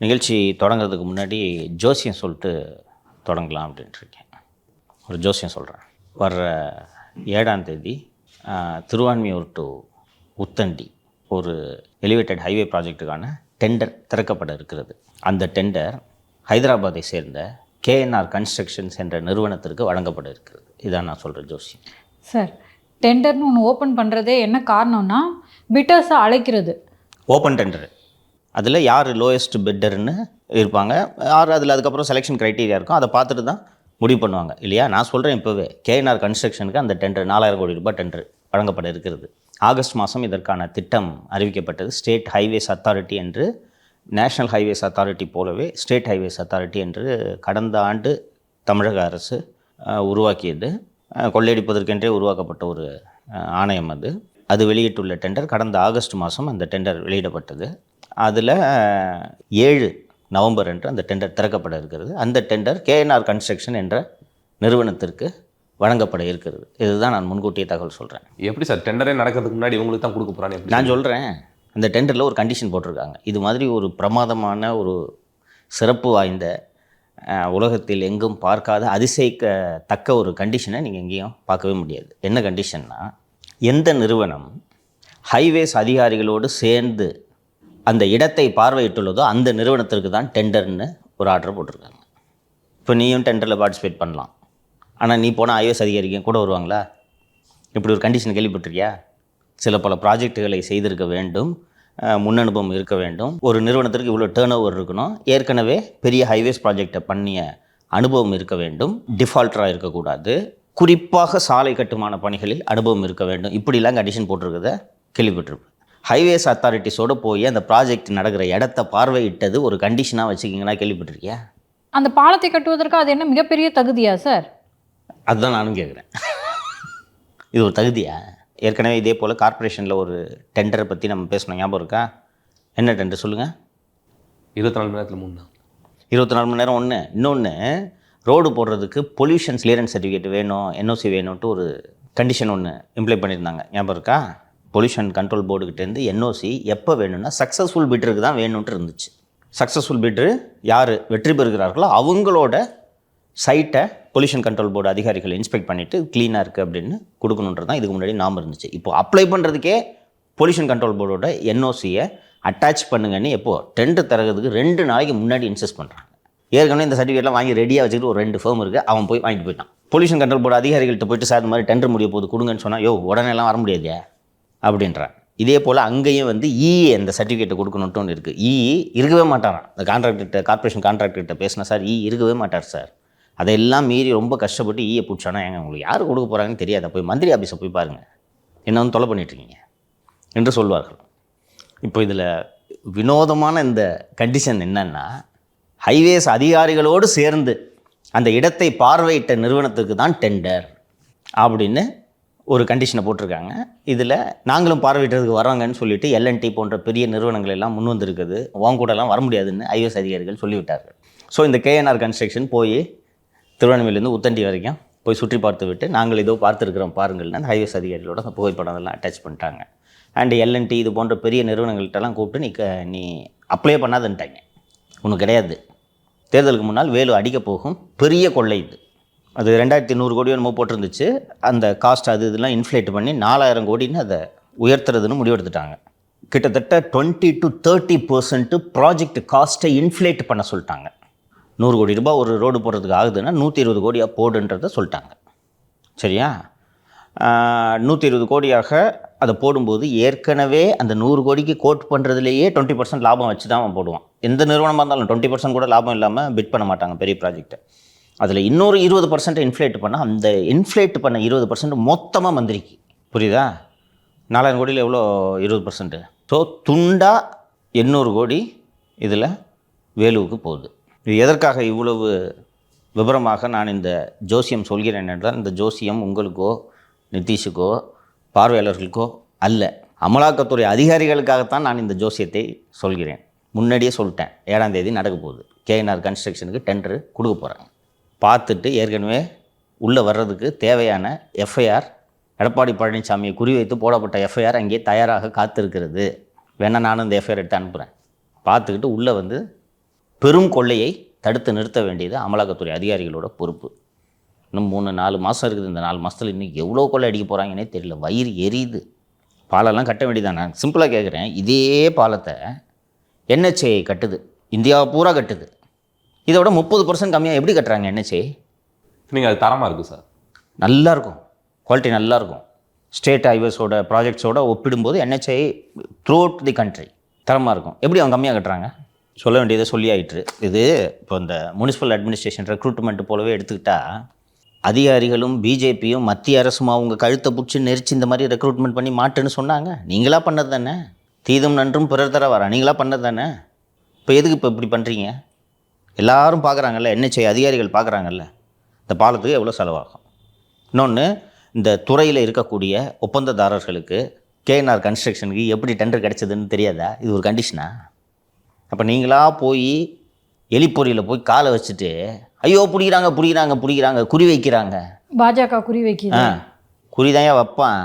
நிகழ்ச்சி தொடங்குறதுக்கு முன்னாடி ஜோசியம் சொல்லிட்டு தொடங்கலாம் அப்படின்ட்டுருக்கேன். ஒரு ஜோசியம் சொல்கிறேன். வர்ற 7ஆம் தேதி திருவான்மியூர் டு உத்தண்டி ஒரு எலிவேட்டட் ஹைவே ப்ராஜெக்ட்டுக்கான டெண்டர் திறக்கப்பட இருக்கிறது. அந்த டெண்டர் ஹைதராபாத்தை சேர்ந்த கேஎன்ஆர் கன்ஸ்ட்ரக்ஷன்ஸ் என்ற நிறுவனத்திற்கு வழங்கப்பட இருக்கிறது. இதான் நான் சொல்கிற ஜோசியம். சார், டெண்டர்னு ஒன்று ஓப்பன் பண்ணுறதே என்ன காரணம்னா பிட்டர்ஸை அழைக்கிறது. ஓப்பன் டெண்டரு, அதில் யார் லோயஸ்ட் பிட்டர்னு இருப்பாங்க, யார் அதில் அதுக்கப்புறம் செலெக்ஷன் க்ரைட்டீரியா இருக்கும், அதை பார்த்துட்டு தான் முடிவு பண்ணுவாங்க இல்லையா. நான் சொல்கிறேன், இப்போவே கேஎன்ஆர் கன்ஸ்ட்ரக்ஷனுக்கு அந்த டெண்டர் 4000 கோடி ரூபாய் டெண்டர் வழங்கப்பட இருக்கிறது. ஆகஸ்ட் மாதம் இதற்கான திட்டம் அறிவிக்கப்பட்டது. ஸ்டேட் ஹைவேஸ் அத்தாரிட்டி என்று, நேஷ்னல் ஹைவேஸ் அத்தாரிட்டி போலவே ஸ்டேட் ஹைவேஸ் அத்தாரிட்டி என்று கடந்த ஆண்டு தமிழக அரசு உருவாக்கியது. கொள்ளையடிப்பதற்கென்றே உருவாக்கப்பட்ட ஒரு ஆணையம் அது வெளியிட்டுள்ள டெண்டர் கடந்த ஆகஸ்ட் மாதம் அந்த டெண்டர் வெளியிடப்பட்டது. அதில் 7 நவம்பர் அன்று அந்த டெண்டர் திறக்கப்பட இருக்கிறது. அந்த டெண்டர் கேஎன்ஆர் கன்ஸ்ட்ரக்ஷன் என்ற நிறுவனத்திற்கு வழங்கப்பட இருக்கிறது. இதுதான் நான் முன்கூட்டியே தகவல் சொல்கிறேன். எப்படி சார் டெண்டரே நடக்கிறதுக்கு முன்னாடி இவங்களுக்கு தான் கொடுக்க போகிறான்னு நான் சொல்கிறேன். அந்த டெண்டரில் ஒரு கண்டிஷன் போட்டிருக்காங்க. இது மாதிரி ஒரு பிரமாதமான ஒரு சிறப்பு வாய்ந்த உலகத்தில் எங்கும் பார்க்காத அதிசயிக்கத்தக்க ஒரு கண்டிஷனை நீங்கள் எங்கேயும் பார்க்கவே முடியாது. என்ன கண்டிஷன்னா, எந்த நிறுவனம் ஹைவேஸ் அதிகாரிகளோடு சேர்ந்து அந்த இடத்தை பார்வையிட்டுள்ளதோ அந்த நிறுவனத்திற்கு தான் டெண்டர்னு ஒரு ஆர்டர் போட்டிருக்காங்க. இப்போ நீயும் டெண்டரில் பார்ட்டிசிபேட் பண்ணலாம், ஆனால் நீ போனால் ஹைவேஸ் அதிகாரிங்க கூட வருவாங்களா? இப்படி ஒரு கண்டிஷன் கேள்விப்பட்டிருக்கியா? சில பல ப்ராஜெக்டுகளை செய்திருக்க வேண்டும், முன் அனுபவம் இருக்க வேண்டும், ஒரு நிறுவனத்திற்கு இவ்வளோ டேர்ன் ஓவர் இருக்கணும், ஏற்கனவே பெரிய ஹைவேஸ் ப்ராஜெக்டை பண்ணிய அனுபவம் இருக்க வேண்டும், டிஃபால்ட்டராக இருக்கக்கூடாது, குறிப்பாக சாலை கட்டுமான பணிகளில் அனுபவம் இருக்க வேண்டும். இப்படிலாம் கண்டிஷன் போட்டிருக்கிறத கேள்விப்பட்டிருப்பேன். ஹைவேஸ் அத்தாரிட்டிஸோடு போய் அந்த ப்ராஜெக்ட் நடக்கிற இடத்த பார்வையிட்டது ஒரு கண்டிஷனாக வச்சுக்கிங்கன்னா கேள்விப்பட்டிருக்கியா? அந்த பாலத்தை கட்டுவதற்கு அது என்ன மிகப்பெரிய தகுதியா சார்? அதுதான் நானும் கேட்குறேன். இது ஒரு தகுதியா? ஏற்கனவே இதே போல் கார்ப்பரேஷனில் ஒரு டெண்டரை பற்றி நம்ம பேசணும், ஞாபகம் இருக்கா? என்ன டெண்டர் சொல்லுங்கள்? 24 மணி நேரத்தில் 3 நாள். 24 மணி நேரம் ஒன்று. இன்னொன்று, ரோடு போடுறதுக்கு பொல்யூஷன் கிளியரன்ஸ் சர்டிஃபிகேட் வேணும், என்ஓசி வேணும்ட்டு ஒரு கண்டிஷன் ஒன்று இம்ப்ளை பண்ணியிருந்தாங்க, ஞாபகம் இருக்கா? பொல்யூஷன் கண்ட்ரோல் போர்டுக்கிட்டேருந்து என்ஓசி எப்போ வேணும்னா சக்ஸஸ்ஃபுல் பிட்டருக்கு தான் வேணும்ன்ட்டு இருந்துச்சு. சக்ஸஸ்ஃபுல் பிட்ரு யார் வெற்றி பெறுகிறார்களோ அவங்களோட சைட்டை பொல்யூஷன் கண்ட்ரோல் போர்டு அதிகாரிகள் இன்ஸ்பெக்ட் பண்ணிவிட்டு க்ளீனாக இருக்குது அப்படின்னு கொடுக்கணுன்றது தான் இதுக்கு முன்னாடி நாம் இருந்துச்சு. இப்போது அப்ளை பண்ணுறதுக்கே பொல்யூஷன் கண்ட்ரோல் போர்டோட என்ஓசியை அட்டாச் பண்ணுங்கன்னு எப்போது டெண்டர் தரகிறதுக்கு 2 நாளைக்கு முன்னாடி இன்சஸ்ட் பண்ணுறாங்க. ஏற்கனவே இந்த சர்டிஃபிகேட்லாம் வாங்கி ரெடியாக வச்சுக்கிட்டு ஒரு 2 ஃபேம் இருக்குது, அவன் போய் வாங்கிட்டு போயிட்டான். பொல்யூஷன் கண்ட்ரோல் போர்டு அதிகாரிகள்கிட்ட போயிட்டு சார் இந்த மாதிரி டெண்டர் முடிய போது கொடுங்கன்னு சொன்னால், உடனேலாம் வர முடியாதே அப்படின்றான். இதே போல் அங்கேயும் அந்த சர்டிஃபிகேட்டை கொடுக்கணுன்ட்டு ஒன்று இருக்குது. இருக்கவே மாட்டாரான். அந்த கான்ட்ராக்டர்கிட்ட, கார்ப்பரேஷன் கான்ட்ராக்டர்கிட்ட பேசினா, சார் இருக்கவே மாட்டார் சார். அதையெல்லாம் மீறி ரொம்ப கஷ்டப்பட்டு பிடிச்சானா, உங்களுக்கு யார் கொடுக்க போகிறாங்கன்னு தெரியாத, போய் மந்திரி ஆஃபீஸை போய் பாருங்கள், என்ன தொலை பண்ணிட்டுருக்கீங்க என்று சொல்வார்கள். இப்போ இதில் வினோதமான இந்த கண்டிஷன் என்னன்னா, ஹைவேஸ் அதிகாரிகளோடு சேர்ந்து அந்த இடத்தை பார்வையிட்ட நிறுவனத்துக்கு தான் டெண்டர் அப்படின்னு ஒரு கண்டிஷனை போட்டிருக்காங்க. இதில் நாங்களும் பார்வையிட்டதுக்கு வராங்கன்னு சொல்லிட்டு எல்என்டி போன்ற பெரிய நிறுவனங்கள் எல்லாம் முன் வந்திருக்குது, உன் கூடலாம் வர முடியாதுன்னு ஐஏஎஸ் அதிகாரிகள் சொல்லிவிட்டார்கள். ஸோ இந்த கேஎன்ஆர் கன்ஸ்ட்ரக்ஷன் போய் திருவண்ணாமலையிலேருந்து உத்தண்டி வரைக்கும் போய் சுற்றி பார்த்து விட்டு, நாங்கள் ஏதோ பார்த்துருக்குறோம் பாருங்கள்னு அந்த ஹைவேஸ் அதிகாரிகளோட அந்த புகைப்படம் அதெல்லாம் அட்டாச் பண்ணிட்டாங்க. அண்டு எல்என்டி இது போன்ற பெரிய நிறுவனங்கள்கிட்டலாம் கூப்பிட்டு நீ அப்ளை பண்ணாதுன்ட்டாங்க. ஒன்றும் கிடையாது, தேர்தலுக்கு முன்னால் வேலு அடிக்க போகும் பெரிய கொள்ளை இது. அது 2100 கோடி என்னமோ போட்டிருந்துச்சு. அந்த காஸ்ட் இதெல்லாம் இன்ஃப்ளேட் பண்ணி 4000 கோடின்னு அதை உயர்த்துறதுன்னு முடிவெடுத்துட்டாங்க. கிட்டத்தட்ட 20 to 30% ப்ராஜெக்ட் காஸ்ட்டை இன்ஃப்ளேட் பண்ண சொல்லிட்டாங்க. 100 கோடி ரூபாய் ஒரு ரோடு போடுறதுக்கு ஆகுதுன்னா 120 கோடியாக போடுன்றதை சொல்லிட்டாங்க. சரியா? 120 கோடியாக அதை போடும்போது ஏற்கனவே அந்த 100 கோடிக்கு கோட் பண்ணுறதுலேயே 20% லாபம் வச்சு தான் அவன் போடுவான். எந்த நிறுவனமாக இருந்தாலும் 20% கூட லாபம் இல்லாமல் பிட் பண்ண மாட்டாங்க பெரிய ப்ராஜெக்டை. அதில் இன்னொரு 20% இன்ஃப்ளேட் பண்ணால் அந்த இன்ஃப்ளேட் பண்ண 20% மொத்தமாக மந்திரிக்கு. புரியுதா? 4000 கோடியில் எவ்வளோ 20%? ஸோ துண்டா 800 கோடி இதில் வேலுவுக்கு போகுது. இது எதற்காக இவ்வளவு விவரமாக நான் இந்த ஜோசியம் சொல்கிறேன் என்றால், இந்த ஜோசியம் உங்களுக்கோ நிதிஷுக்கோ பார்வையாளர்களுக்கோ அல்ல, அமலாக்கத்துறை அதிகாரிகளுக்காகத்தான் நான் இந்த ஜோசியத்தை சொல்கிறேன். முன்னாடியே சொல்லிட்டேன், 7ஆம் தேதி நடக்க போகுது. கேஎன்ஆர் கன்ஸ்ட்ரக்ஷனுக்கு டெண்டரு கொடுக்க போகிறாங்க. பார்த்துட்டு ஏற்கனவே உள்ளே வர்றதுக்கு தேவையான எஃப்ஐஆர், எடப்பாடி பழனிசாமியை குறிவைத்து போடப்பட்ட எஃப்ஐஆர் அங்கே தயாராக காத்திருக்கிறது. வேணால் நானும் இந்த எஃப்ஐஆர் எடுத்து அனுப்புகிறேன். பார்த்துக்கிட்டு உள்ளே பெரும் கொள்ளையை தடுத்து நிறுத்த வேண்டியது அமலாக்கத்துறை அதிகாரிகளோட பொறுப்பு. இன்னும் 3-4 மாதம் இருக்குது. இந்த 4 மாதத்தில் இன்னும் எவ்வளோ கொள்ளை அடிக்க போகிறாங்கன்னே தெரியல. வயிறு எரியுது. பாலெல்லாம் கட்ட வேண்டியதான். நான் சிம்பிளாக கேட்குறேன், இதே பாலத்தை NHAI கட்டுது, இந்தியாவை பூரா கட்டுது. இதை விட 30% கம்மியாக எப்படி கட்டுறாங்க NHAI? நீங்கள் அது தரமாக இருக்குது சார். நல்லாயிருக்கும், குவாலிட்டி நல்லாயிருக்கும். ஸ்டேட் ஹைவேஸோட ப்ராஜெக்ட்ஸோட ஒப்பிடும்போது NHAI through out the country தரமாக இருக்கும். எப்படி அவங்க கம்மியாக கட்டுறாங்க? சொல்ல வேண்டியதை சொல்லி ஆயிற்று. இது இப்போ இந்த முனிசிபல் அட்மினிஸ்ட்ரேஷன் ரெக்ரூட்மெண்ட் போலவே எடுத்துக்கிட்டால், அதிகாரிகளும் பிஜேபியும் மத்திய அரசும் அவங்க கழுத்தை பிடிச்சி நெரிச்சு இந்த மாதிரி ரெக்ரூட்மெண்ட் பண்ணி மாட்டுன்னு சொன்னாங்க. நீங்களா பண்ணது தானே? தீதும் நன்றும் பிறர் தர வர நீங்களா பண்ணது தானே? இப்போ எதுக்கு இப்போ இப்படி பண்ணுறீங்க? எல்லாரும் பார்க்குறாங்கல்ல, NHAI அதிகாரிகள் பார்க்குறாங்கல்ல, இந்த பாலத்துக்கு எவ்வளோ செலவாகும். இன்னொன்று, இந்த துறையில் இருக்கக்கூடிய ஒப்பந்ததாரர்களுக்கு KNR கன்ஸ்ட்ரக்ஷனுக்கு எப்படி டெண்டர் கிடைச்சதுன்னு தெரியாதா? இது ஒரு கண்டிஷனா? அப்போ நீங்களாக போய் எலிப்பொறியில் போய் காலை வச்சுட்டு ஐயோ பிடிக்கிறாங்க குறி வைக்கிறாங்க. பாஜக குறி வைக்கிது. குறி தான் வைப்பான்.